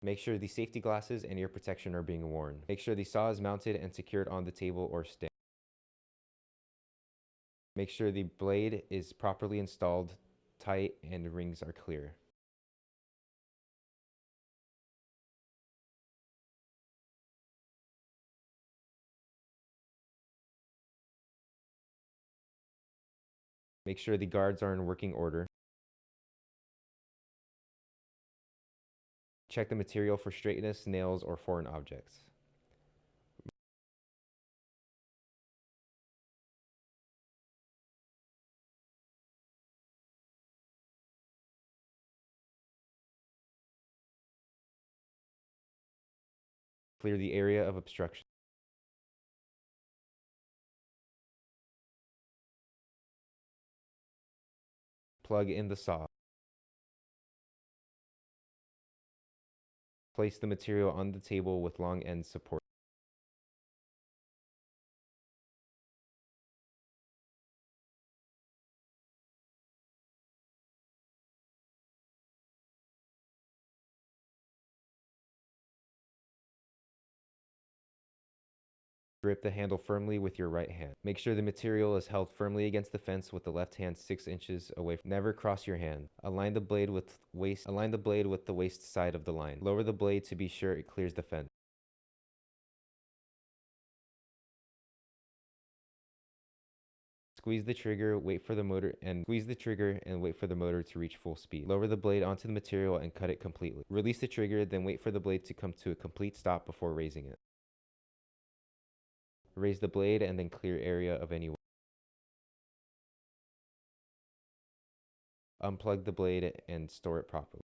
Make sure the safety glasses and ear protection are being worn. Make sure the saw is mounted and secured on the table or stand. Make sure the blade is properly installed, tight, and rings are clear. Make sure the guards are in working order. Check the material for straightness, nails, or foreign objects. Clear the area of obstruction. Plug in the saw. Place the material on the table with long end support. Grip the handle firmly with your right hand. Make sure the material is held firmly against the fence with the left hand 6 inches away. Never cross your hand. Align the blade with the waist side of the line. Lower the blade to be sure it clears the fence. Squeeze the trigger, wait for the motor to reach full speed. Lower the blade onto the material and cut it completely. Release the trigger, then wait for the blade to come to a complete stop before raising it. Raise the blade and then clear area of any. Unplug the blade and store it properly.